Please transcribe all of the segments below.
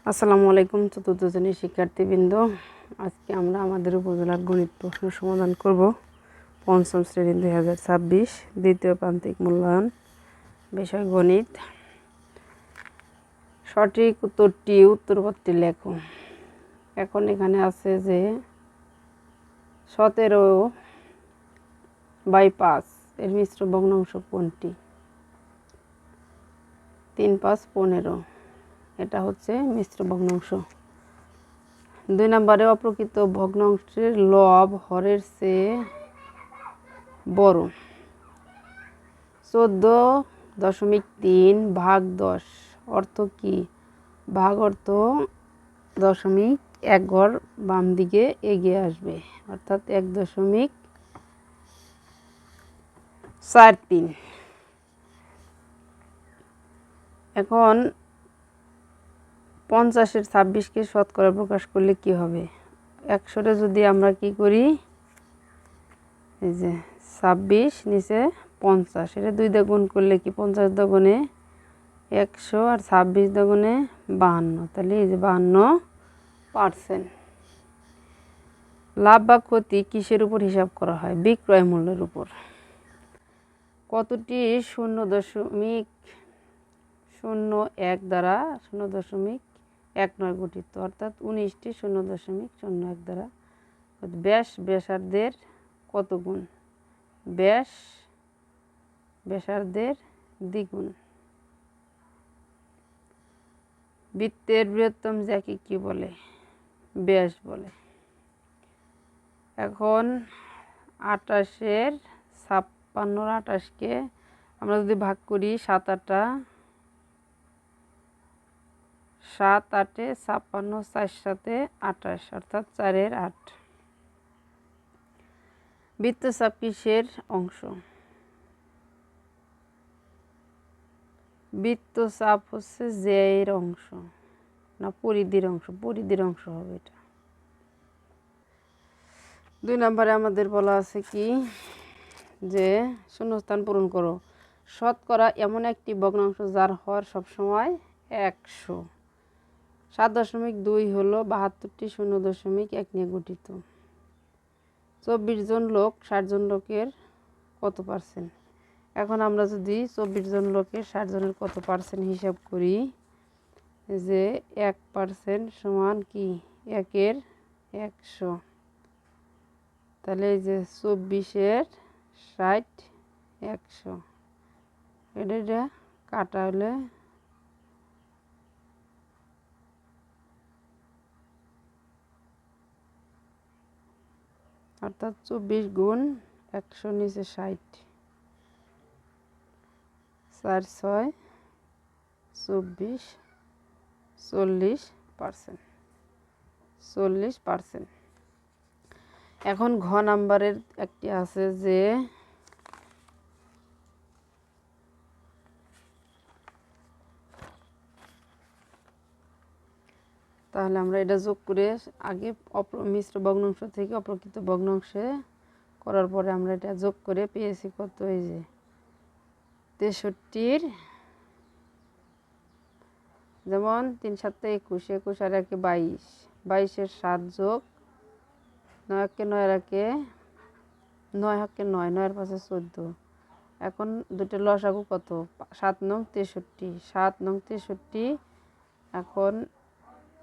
আসসালামু আলাইকুম চতুর্থ শ্রেণীর শিক্ষার্থীবৃন্দ। আজকে আমরা আমাদের উপজেলার গণিত প্রশ্ন সমাধান করব। পঞ্চম শ্রেণী 2026 দ্বিতীয় প্রান্তিক মূল্যায়ন, বিষয় গণিত। সঠিক উত্তরটি উত্তরপত্রে লেখো। এখন এখানে আছে যে 17/5 এর মিশ্র ভগ্নাংশ কোনটি? 3, 5, 15 এটা হচ্ছে মিশ্র ভগ্নাংশ। 2 নম্বরে অপ্রকৃত ভগ্নাংশের লব হরের চেয়ে বড়। 14.3 ভাগ 10 অর্থ কি? ভাগ অর্থ দশমিক এক ঘর বাম দিকে এগিয়ে আসবে, অর্থাৎ 1.43। এখন 50-এর 26কে শতকরা প্রকাশ করলে কি হবে? 100-রে যদি আমরা কি করি, এই যে 26 নিচে 50, এটা 2 দিয়ে গুণ করলে কি 50 দ্বিগুণে 100 আর 26 দ্বিগুণে 52, তাহলে এই যে 52%। লাভ বা ক্ষতি কিসের উপর হিসাব করা হয়? বিক্রয় মূল্যের উপর। কতটি 0.01 দ্বারা 0.19 গঠিত, অর্থাৎ 19টি 0.01 দ্বারা। ব্যাসার্ধের কত গুণ? ব্যাসার্ধের দ্বিগুণ। বৃত্তের বৃহত্তম জ্যাকে কি বলে? ব্যাস বলে। এখন 28-এর 56-কে আমরা যদি ভাগ করি 7 8 7 8 56, 4 7 28, অর্থাৎ 4-এর 8। বৃত্তচাপ কিসের অংশ? বৃত্তচাপ হচ্ছে জ্যায়ের অংশ, না পরিধির অংশ? পরিধির অংশ হবে এটা। 2 নম্বরে আমাদের বলা আছে কি, যে শূন্যস্থান পূরণ করো। শতকরা এমন একটি ভগ্নাংশ যার হর সবসময় 100। 7.2 হলো 72টি 0.1 নিয়ে গঠিত। 24 জন লোক 60 জন লোকের কত পার্সেন্ট? এখন আমরা যদি 24 জন লোকের 60 জনের কত পার্সেন্ট হিসাব করি, যে 1% সমান কি 1-এর 100, তাহলে এই যে 24-এর 60 100, এটা কাটা হলে অর্থাৎ 24 গুণ 100 নিচে 60, 4 6 24, 40%। এখন ঘ নাম্বারের একটি আছে যে তাহলে আমরা এটা যোগ করে আগে মিশ্র ভগ্নাংশ থেকে অপ্রকৃত ভগ্নাংশে করার পরে আমরা এটা যোগ করে পেয়েছি কত? এই যে 63-র, যেমন 3 7 21, 21 আর 1 22, 22-এর 7 যোগ 9 1 9 আর 1 9 1 9, 9 5 14। এখন দুটো লসাগু কত? 7 নং 63, 7 নং 63। এখন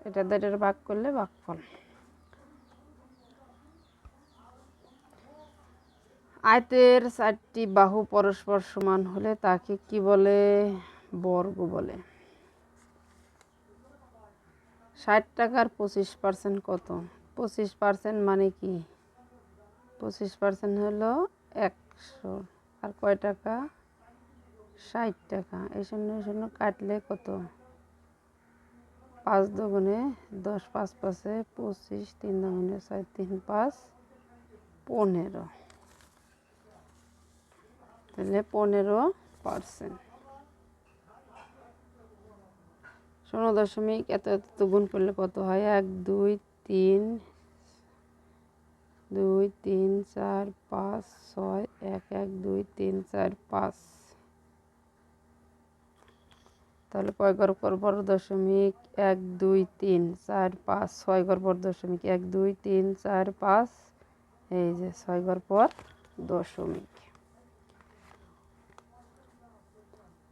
এটা দ্বারা ভাগ করলে ভাগফল। আয়তের 4টি বাহু পরস্পর সমান হলে তাকে কি বলে? বর্গ বলে। 60 টাকার 25% কত? 25% মানে কি? 25% হলো 100, আর কয় টাকা? 60 টাকা। এই 0 0 কাটলে কত? 5 দুগুণে 10, 5 5 25, 3 দুগুণে 6, 3 5 15, তাহলে 15%। 0.1 এত এত গুণ করলে কত হয়? 1 2 3 2 3 4 5 6 1 1 2 3 4 5, তাহলে কয় ঘর পর দশমিক 1 2 3 4 5 6 ঘর পর দশমিক 1 2 3 4 5 এই যে 6 ঘর পর দশমিক।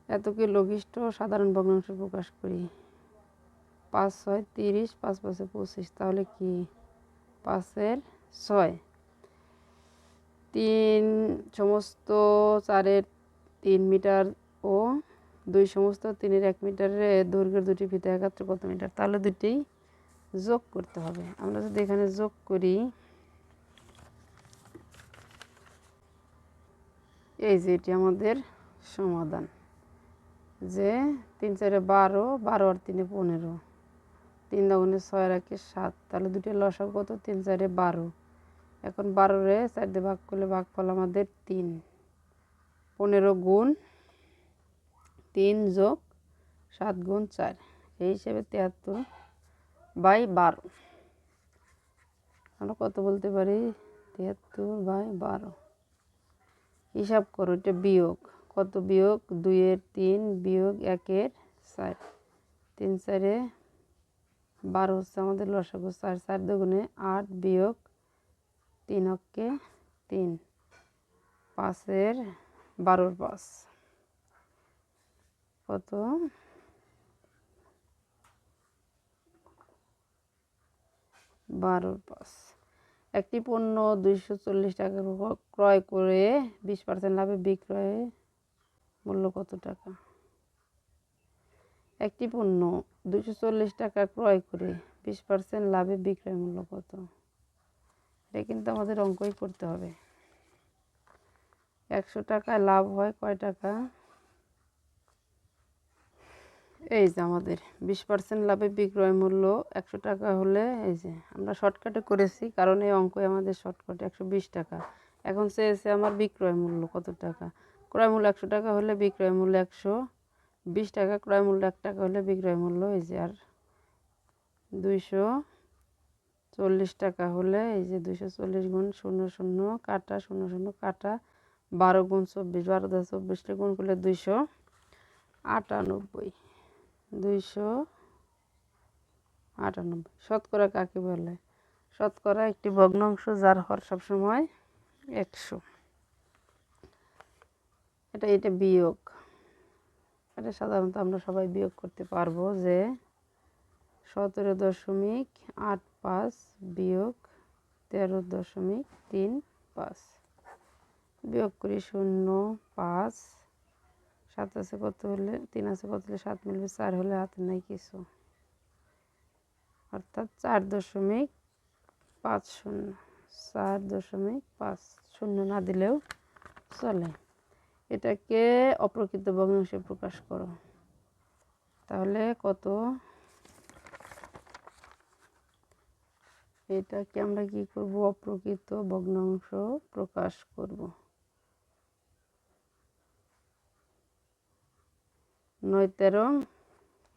এতকে লঘিষ্ঠ সাধারণ ভগ্নাংশ প্রকাশ করি। 5 6 30, 5 5 25, তাহলে কি 5 6, 3 সমস্ত 4 3 মিটার ও 2 সমস্ত 3 1 মিটারের দৈর্ঘ্যের দুটি ফিতা একত্রে কত মিটার? তাহলে দুটি যোগ করতে হবে। আমরা যদি এখানে যোগ করি, এই যে এটি আমাদের সমাধান, যে 3 4 12, 12 আর 3 15, 3 দুগুণে 6 আর 1 7, তাহলে দুটি লসাগু কত? 3 4 12। এখন 12 রে 4 দিয়ে ভাগ করলে ভাগফল আমাদের 3। 15 গুণ 3 যোগ 7 গুণ 4, এই হিসেবে 73/12। আমরা কত বলতে পারি? 73/12। হিসাব করো, এটা বিয়োগ কত? বিয়োগ 2 এর 3 বিয়োগ 1 এর 4, 3 4 12 হচ্ছে আমাদের লসাগু। 4 4 দুগুণে 8 বিয়োগ 3 অক্কে 3, 5 এর 12 5 কত? 12 5। একটি পণ্য 240 টাকা ক্রয় করে 20% লাভে বিক্রয় মূল্য কত টাকা? একটি পণ্য 240 টাকা ক্রয় করে 20% লাভে বিক্রয় মূল্য কত? এটা কিন্তু আমাদের অঙ্কই করতে হবে। 100 টাকায় লাভ হয় কয় টাকা? এই যে আমাদের 20% লাভে বিক্রয় মূল্য 100 টাকা হলে, এই যে আমরা শর্টকাটে করেছি কারণ এই অঙ্কই আমাদের শর্টকাটে 120 টাকা। এখন চেয়েছে আমার বিক্রয় মূল্য কত টাকা। ক্রয় মূল্য 100 টাকা হলে বিক্রয় মূল্য 120 টাকা, ক্রয় মূল্য 1 টাকা হলে বিক্রয় মূল্য, এই যে, আর 240 টাকা হলে, এই যে 240 গুণ 0 0 কাটা 0 0 কাটা 12 গুণ 24, 12 দ্বারা 24টা গুণ করলে 298। 298। শতকরা কাকে বলে? শতকরা একটি ভগ্নাংশ যার হর সবসময় 100। এটা বিয়োগ, এটা সাধারণত আমরা সবাই বিয়োগ করতে পারবো, যে 17.85 বিয়োগ 13.35। বিয়োগ করি 0 5, 7 আছে কত হলে 3 আছে কত হলে 7 মিলবে, 4 হলে হাতে নাই কিছু, অর্থাৎ 4.50। 4.50 না দিলেও চলে। এটাকে অপ্রকৃত ভগ্নাংশে প্রকাশ করো। তাহলে কত? এটাকে আমরা কি করব? অপ্রকৃত ভগ্নাংশ প্রকাশ করব। 9 13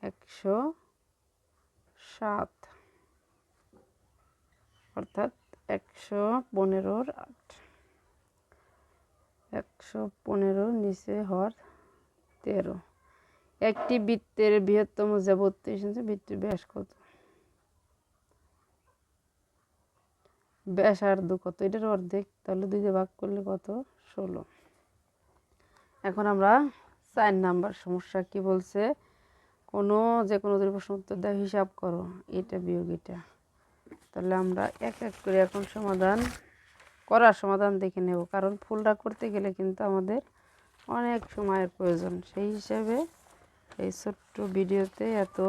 107, অর্থাৎ 115 8। 115 নিচে হর 13। একটি বৃত্তের বৃহত্তম যা 32 ইঞ্চি, বৃত্তের ব্যাস কত? ব্যাসার্ধ কত? এটার অর্ধেক, তাহলে 2 দিয়ে ভাগ করলে কত? 16। এখন আমরা 4 নাম্বার সমস্যা কি বলছে? যে কোনো দুটি প্রশ্ন উত্তর দাও, হিসাব করো এটা বিয়োগ এটা। তাহলে আমরা এক এক করে এখন সমাধান দেখে নেব, কারণ ফুলটা করতে গেলে কিন্তু আমাদের অনেক সময়ের প্রয়োজন। সেই হিসাবে এই ছোট্ট ভিডিওতে এত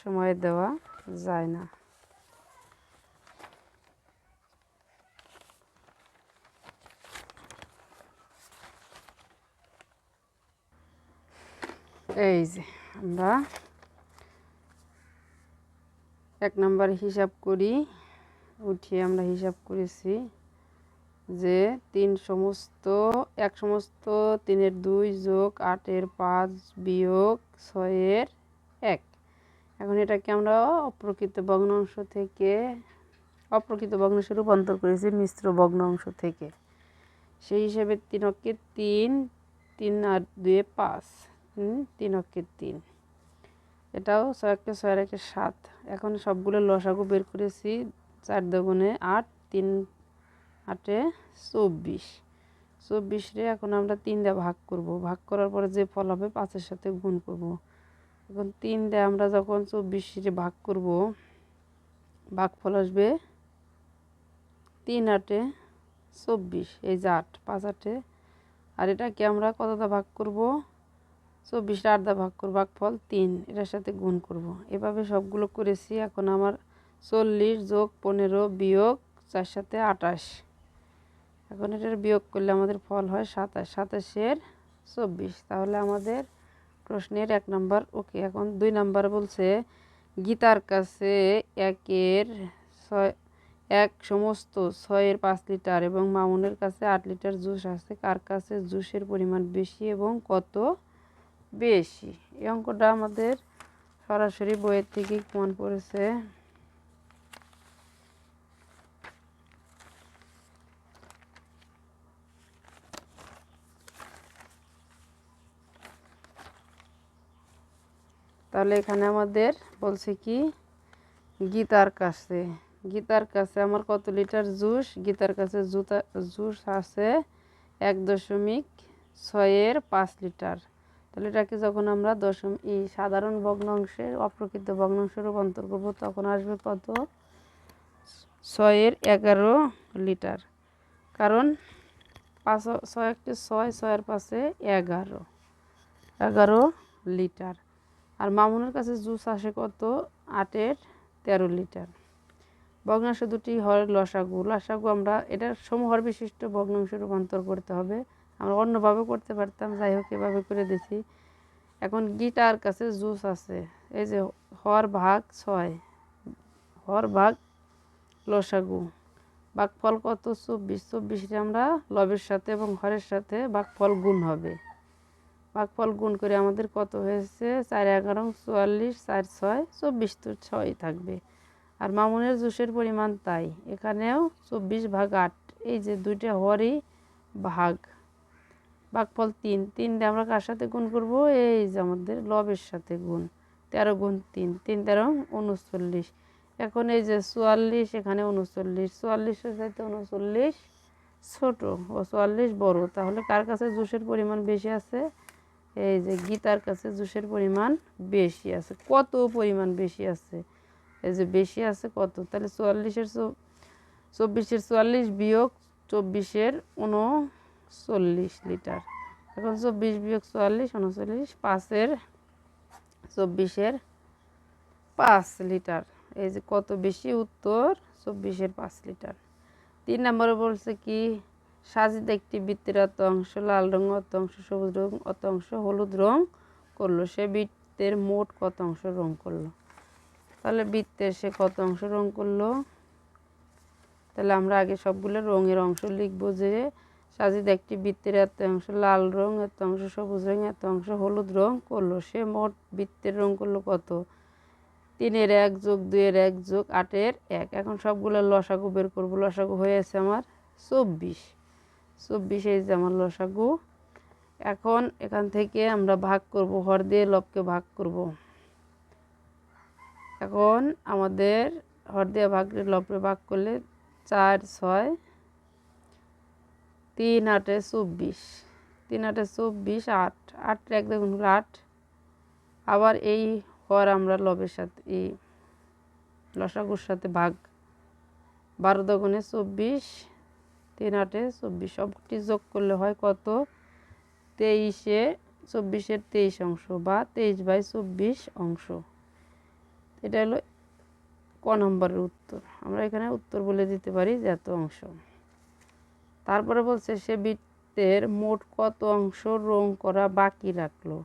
সময় দেওয়া যায় না। এই যে আমরা 1 নাম্বার হিসাব করি, উঠিয়ে আমরা হিসাব করেছি যে 1 সমস্ত 3 এর 2 যোগ 8 এর 5 বিয়োগ 6 এর 1। এখন এটাকে আমরা অপ্রকৃত ভগ্নাংশে রূপান্তর করেছি মিশ্র ভগ্নাংশ থেকে। সেই হিসেবে 3 অক্ষে 3, 3 আর 2 5, 3 অক্ষে 3। এটাও 6 × 6 = 7। এখন সবগুলো লসাগু বের করেছি। 4 দুগুণে 8, 3 8 24। 24 রে এখন আমরা 3 দিয়ে ভাগ করব। ভাগ করার পরে যে ফল হবে 5-এর সাথে গুণ করব। এখন 3 দিয়ে আমরা যখন 24 রে ভাগ করব, ভাগফল আসবে 3 8 24। এই যে 8, 5 8। আর এটাকে আমরা কত দিয়ে ভাগ করব? 24 8 দিয়ে ভাগ করব, ভাগফল 3, এটার সাথে গুণ করব। এভাবে সবগুলো করেছি। এখন আমার 40 + 15 - 4 7 28। এখন এটার বিয়োগ করলে আমাদের ফল হয় 27। 27 × 24। তাহলে আমাদের প্রশ্নের 1 নাম্বার ওকে। এখন 2 নাম্বার বলছে গীতার কাছে 1 সমস্ত 6 5 লিটার এবং মামুনের কাছে 8 লিটার জুস আছে। কার কাছে জুসের পরিমাণ বেশি এবং কত বেশি? এই অঙ্কটা আমাদের সরাসরি বইয়ের থেকেই প্রমাণ পড়েছে। তাহলে এখানে আমাদের বলছে কি গীতার কাছে আমার কত লিটার জুস? গীতার কাছে জুস আছে 1.6 5 লিটার। তাহলে এটাকে যখন আমরা সাধারণ ভগ্নাংশে অপ্রকৃত ভগ্নাংশে রূপান্তর করব, তখন আসবে কত? 6 11 লিটার। কারণ 6 × 6, 6 × 5 = 11 লিটার। আর মামুনের কাছে জুস আসে কত? 8 13 লিটার। ভগ্নাংশ দুটি হরের লসাগু। আমরা এটার সমহর বিশিষ্ট ভগ্নাংশে রূপান্তর করতে হবে। আমরা অন্যভাবে করতে পারতাম, যাই হোক এভাবে করে দিছি। এখন গীতার কাছে জুস আছে, এই যে হর ভাগ 6, হর ভাগ লসাগু, ভাগফল কত? 24। 24 রে আমরা লবের সাথে এবং হরের সাথে ভাগফল গুণ হবে। ভাগফল গুণ করে আমাদের কত হয়েছে? 4 11 44, 4 6 24, তো 6 থাকবে। আর মামুনের জুসের পরিমাণ তাই, এখানেও 24 ভাগ 8। এই যে দুইটা হরই ভাগফল 3। 3 দিয়ে আমরা কার সাথে গুণ করব? এই যে আমাদের লবের সাথে গুণ। 13 × 3, 3 13 39। এখন এই যে 44, এখানে 39। 44-এর চাইতে 39 ছোট ও 44 বড়। তাহলে কার কাছে জুসের পরিমাণ বেশি আছে? এই যে গীতার কাছে জুসের পরিমাণ বেশি আছে। কত পরিমাণ বেশি আছে? এই যে বেশি আছে কত? তাহলে 24-এর 44 - 24 39 লিটার। এখন 24 - 44 39, 5 24 5 লিটার। এই যে কত বেশি? উত্তর 24 5 লিটার। 3 নম্বরে বলছে কি সাজিদ একটি বৃত্তের অত অংশ লাল রং, অত অংশ সবুজ রং, অত অংশ হলুদ রং করলো। সে বৃত্তের মোট কত অংশ রং করলো? তাহলে বৃত্তের সে কত অংশ রং করলো? তাহলে আমরা আগে সবগুলো রঙের অংশ লিখবো। যে সাজিদ একটি বৃত্তের এত অংশ লাল রং, এত অংশ সবুজ রং, এত অংশ হলুদ রং করলো। সে মোট বৃত্তের রং করলো কত? 3 এর 1 + 2 এর 1 + 8 এর 1। এখন সবগুলো লসাগু বের করবো। লসাগু হয়েছে আমার 24। 24 এই যে আমার লসাগু। এখন এখান থেকে আমরা ভাগ করব, হর দিয়ে লবকে ভাগ করব। এখন আমাদের হর দিয়ে লবকে ভাগ করলে 4 6 3 8 24, 3 8 24, 8 8 1 দেখুন 8। আবার এই হর আমরা লবের সাথে এই লসাগুর সাথে ভাগ, 12 দুগুণে 24, 3 8 24, সবটি যোগ করলে হয় কত? 24-এর 23 অংশ বা 23/24 অংশ। এটা হলো ক নম্বরের উত্তর। আমরা এখানে উত্তর বলে দিতে পারি যে এত অংশ। তারপরে বলছে সে বৃত্তের মোট কত অংশ রং করা বাকি রাখলো?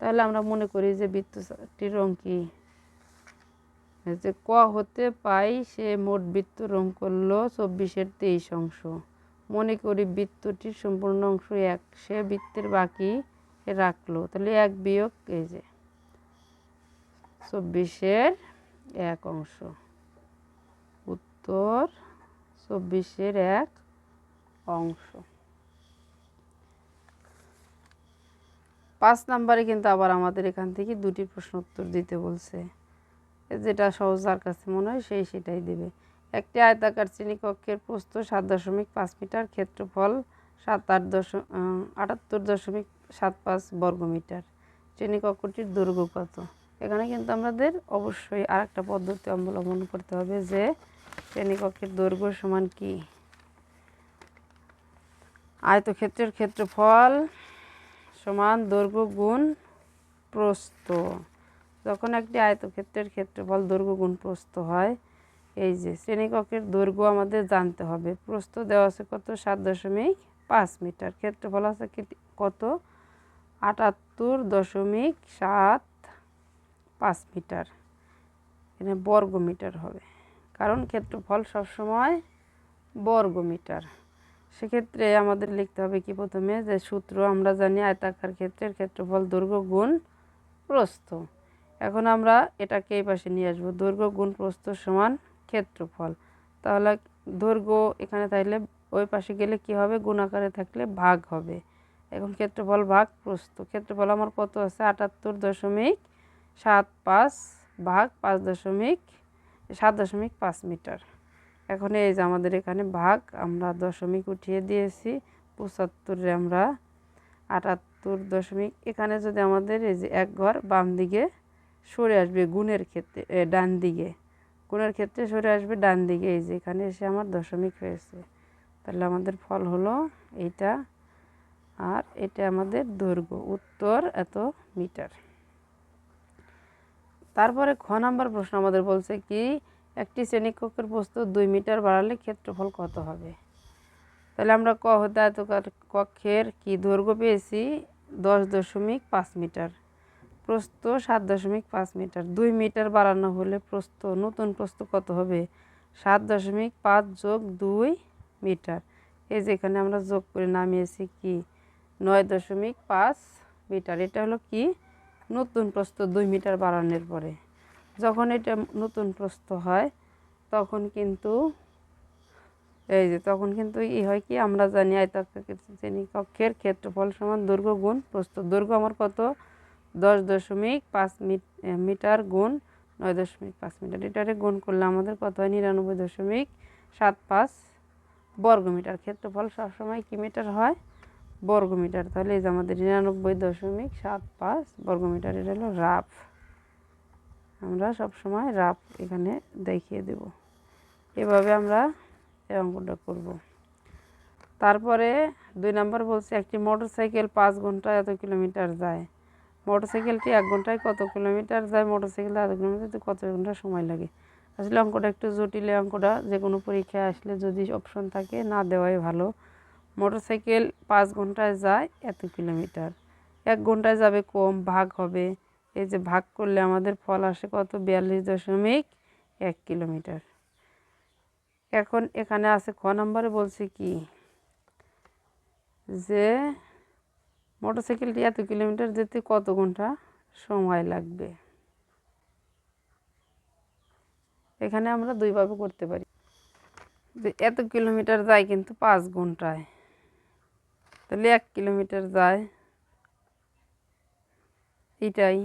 তাহলে আমরা মনে করি যে বৃত্তটির রং কি? যে ক হতে পাই সে মোট বৃত্ত রং করলো 24-এর 23 অংশ। মনে করি বৃত্তটির সম্পূর্ণ অংশ 1, সে বৃত্তের বাকি রাখলো। তাহলে 1 বিয়োগ এই যে 24-এর 1 অংশ। উত্তর 24-এর 1 অংশ। 5 নম্বরে কিন্তু আবার আমাদের এখান থেকে 2টি প্রশ্ন উত্তর দিতে বলছে, যেটা সহজ যার কাছে মনে হয় সেটাই দেবে। একটি আয়তাকার শ্রেণীকক্ষের প্রস্থ 7.5 মিটার, ক্ষেত্রফল 78.75 বর্গমিটার, শ্রেণীকক্ষটির দৈর্ঘ্য কত? এখানে কিন্তু আমাদের অবশ্যই আরেকটা পদ্ধতি অবলম্বন করতে হবে, যে শ্রেণীকক্ষের দৈর্ঘ্য সমান কি, আয়তক্ষেত্রের ক্ষেত্রফল সমান দৈর্ঘ্য গুণ প্রস্থ। যখন একটি আয়তক্ষেত্রের ক্ষেত্রফল দৈর্ঘ্য গুণ প্রস্থ হয়, এই যে শ্রেণীকক্ষের দৈর্ঘ্য আমাদের জানতে হবে। প্রস্থ দেওয়া আছে কত, 7.5 মিটার, ক্ষেত্রফল আছে কত, 78.75 মিটার, এখানে বর্গ মিটার হবে, কারণ ক্ষেত্রফল সবসময় বর্গ মিটার। সেক্ষেত্রে আমাদের লিখতে হবে কি, প্রথমে যে সূত্র আমরা জানি, আয়তাকার ক্ষেত্রের ক্ষেত্রফল দৈর্ঘ্য গুণ প্রস্থ। এখন আমরা এটাকে এই পাশে নিয়ে আসবো, দৈর্ঘ্য গুণ প্রস্থ সমান ক্ষেত্রফল। তাহলে দৈর্ঘ্য এখানে থাকলে ওই পাশে গেলে কি হবে, গুণ আকারে থাকলে ভাগ হবে। এখন ক্ষেত্রফল ভাগ প্রস্থ, ক্ষেত্রফল আমার কত আছে, 78.75 ভাগ 7.5 মিটার। এখন এই যে আমাদের এখানে ভাগ, আমরা দশমিক উঠিয়ে দিয়েছি, 75 আমরা 78 এখানে যদি আমাদের এই যে এক ঘর বাম দিকে সরে আসবে, গুণের ক্ষেত্রে ডান দিকে, গুণের ক্ষেত্রে সরে আসবে ডান দিকে, এই যে এখানে এসে আমার দশমিক হয়েছে। তাহলে আমাদের ফল হলো এইটা, আর এটা আমাদের দৈর্ঘ্য, উত্তর এত মিটার। তারপরে খ নাম্বার প্রশ্ন আমাদের বলছে কি, একটি শ্রেণীকক্ষের প্রস্থ 2 মিটার বাড়ালে ক্ষেত্রফল কত হবে? তাহলে আমরা ক হতে আয়তাকার কক্ষের কি দৈর্ঘ্য পেয়েছি, 10.5 মিটার, প্রস্থ 7.5 মিটার। 2 মিটার বাড়ানো হলে প্রস্থ, নতুন প্রস্থ কত হবে, 7.5 যোগ 2 মিটার। এই যে এখানে আমরা যোগ করে নামিয়েছি কি 9.5 মিটার। এটা হলো কি নতুন প্রস্থ 2 মিটার বাড়ানোর পরে। যখন এটা নতুন প্রস্থ হয় তখন কিন্তু এই যে তখন কিন্তু হয় কি, আমরা জানি আয়তাকার শ্রেণীকক্ষের ক্ষেত্রফল সমান দৈর্ঘ্য গুণ প্রস্থ। দৈর্ঘ্য আমার কত, 10.5 মিটার গুণ 9.5 মিটার। এটারে গুণ করলে আমাদের কত হয়, 99.75 বর্গমিটার। ক্ষেত্রফল সবসময় কি মিটার হয়, বর্গমিটার। তাহলে এই যে আমাদের 99.75 বর্গমিটার, এটা হলো রাফ। আমরা সবসময় রাফ এখানে দেখিয়ে দেব, এভাবে আমরা এই অঙ্কটা করব। তারপরে 2 নম্বর বলছে, একটি মোটরসাইকেল 5 ঘন্টায় এত কিলোমিটার যায়। মোটরসাইকেলটি 1 ঘন্টায় কত কিলোমিটার যায়, মোটরসাইকেলটা এত কিলোমিটার কত ঘন্টা সময় লাগে। আসলে অঙ্কটা একটু জটিল, অঙ্কটা যে কোনো পরীক্ষায় আসলে যদি অপশন থাকে না দেওয়াই ভালো। মোটরসাইকেল 5 ঘন্টায় যায় এত কিলোমিটার, 1 ঘন্টায় যাবে কম, ভাগ হবে। এই যে ভাগ করলে আমাদের ফল আসে কত, 42.1 কিলোমিটার। এখন এখানে আছে খ নম্বরে বলছে কি, যে মোটরসাইকেলটি এত কিলোমিটার যেতে কত ঘন্টা সময় লাগবে। এখানে আমরা দুইভাবে করতে পারি, যে এত কিলোমিটার যায় কিন্তু 5 ঘন্টায়, তাহলে 1 কিলোমিটার যায়, এটাই।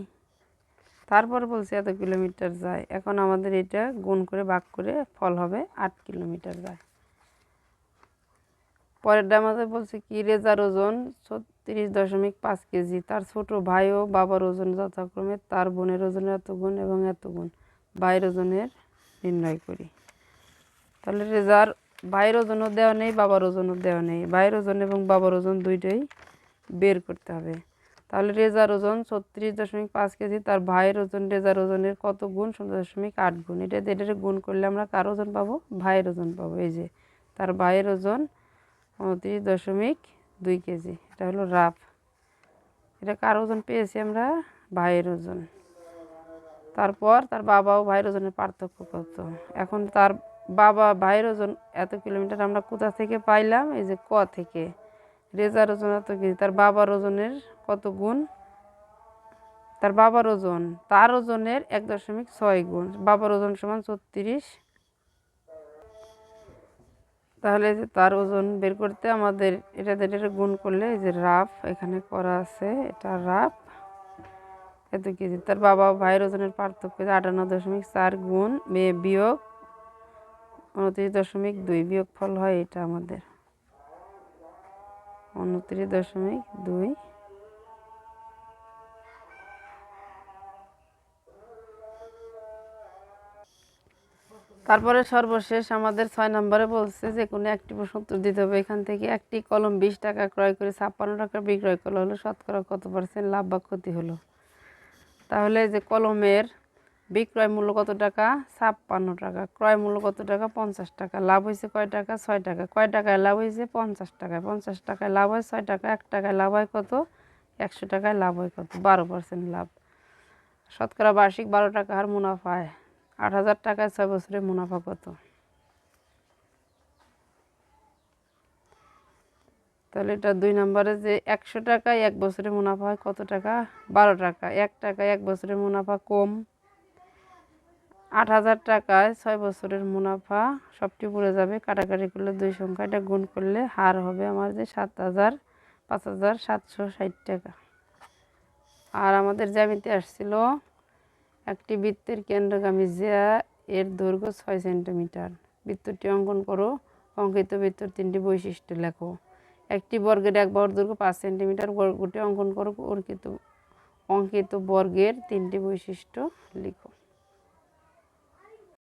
তারপর বলছে এত কিলোমিটার যায়, এখন আমাদের এটা গুণ করে ভাগ করে ফল হবে 8 কিলোমিটার যায়। পরেরটা আমাদের বলছে কি, রেজার ওজন 36.5 কেজি, তার ছোট ভাই ও বাবার ওজন যথাক্রমে তার বোনের ওজনের এত গুণ এবং এত গুণ, ভাইয়ের ওজনের নির্ণয় করি। তাহলে রেজার ভাইয়ের ওজনও দেওয়া নেই, বাবার ওজনও দেওয়া নেই, ভাইয়ের ওজন এবং বাবার ওজন দুইটাই বের করতে হবে। তাহলে রেজার ওজন 36.5 কেজি, তার ভাইয়ের ওজন রেজার ওজনের কত গুণ, 0.8 গুণ। এটা গুণ করলে আমরা কার ওজন পাবো, ভাইয়ের ওজন পাবো। এই যে তার ভাইয়ের ওজন 29.2 কেজি, এটা হলো রাফ। এটা কার ওজন পেয়েছি আমরা, ভাইয়ের ওজন। তারপর তার বাবা ও ভাইয়ের ওজনের পার্থক্য কত। এখন তার বাবা ভাইয়ের ওজন এত কিলোমিটার আমরা কোথা থেকে পাইলাম, এই যে ক থেকে। রেজার ওজন এত কেজি, তার বাবার ওজনের কত গুণ, তার বাবার ওজন তার ওজনের 1.6 গুণ। বাবার ওজন সমান 36, তাহলে যে তার ওজন বের করতে আমাদের এটা গুণ করলে এই যে রাফ এখানে করা আছে, এটা রাফ এত কেজি। তার বাবা ও ভাইয়ের ওজনের পার্থক্য 58.4 গুণ বিয়োগ 29.2 বিয়োগ ফল হয় এটা আমাদের 29.2। তারপরে সর্বশেষ আমাদের 6 নম্বরে বলছে যে কোনো একটি প্রশ্ন উত্তর দিতে হবে। এখান থেকে একটি কলম 20 টাকা ক্রয় করে 56 টাকা বিক্রয় করলে হলো শতকরা কত পার্সেন্ট লাভ বা ক্ষতি হলো। তাহলে যে কলমের বিক্রয় মূল্য কত টাকা, 56 টাকা, ক্রয় মূল্য কত টাকা, 50 টাকা, লাভ হয়েছে কয় টাকা, 6 টাকা। কয় টাকায় লাভ হয়েছে, 50 টাকায়। 50 টাকায় লাভ হয় 6 টাকা, 1 টাকায় লাভ হয় কত, 100 টাকায় লাভ হয় কত, 12% লাভ। শতকরা বার্ষিক 12 টাকা হার মুনাফা হয়। 8,000 টাকায় 6 বছরের মুনাফা কত। তাহলে এটা 2 নম্বরে যে 100 টাকায় 1 বছরের মুনাফা হয় কত টাকা, 12 টাকা। 1 টাকায় 1 বছরের মুনাফা কম। 8,000 টাকায় 6 বছরের মুনাফা, সবটি পড়ে যাবে, কাটাকাটি করলে 2 সংখ্যা, এটা গুণ করলে হার হবে আমার যে 5,760 টাকা। আর আমাদের জ্যামিতি আসছিল একটি বৃত্তের কেন্দ্রগামী জ্যা এর দৈর্ঘ্য 6 সেন্টিমিটার। বৃত্তটি অঙ্কন করো, অঙ্কিত বৃত্তর 3টি বৈশিষ্ট্য লেখো। একটি বর্গের এক বাহুর দৈর্ঘ্য 5 সেন্টিমিটার, বর্গটি অঙ্কন করো, অঙ্কিত বর্গের 3টি বৈশিষ্ট্য লিখো।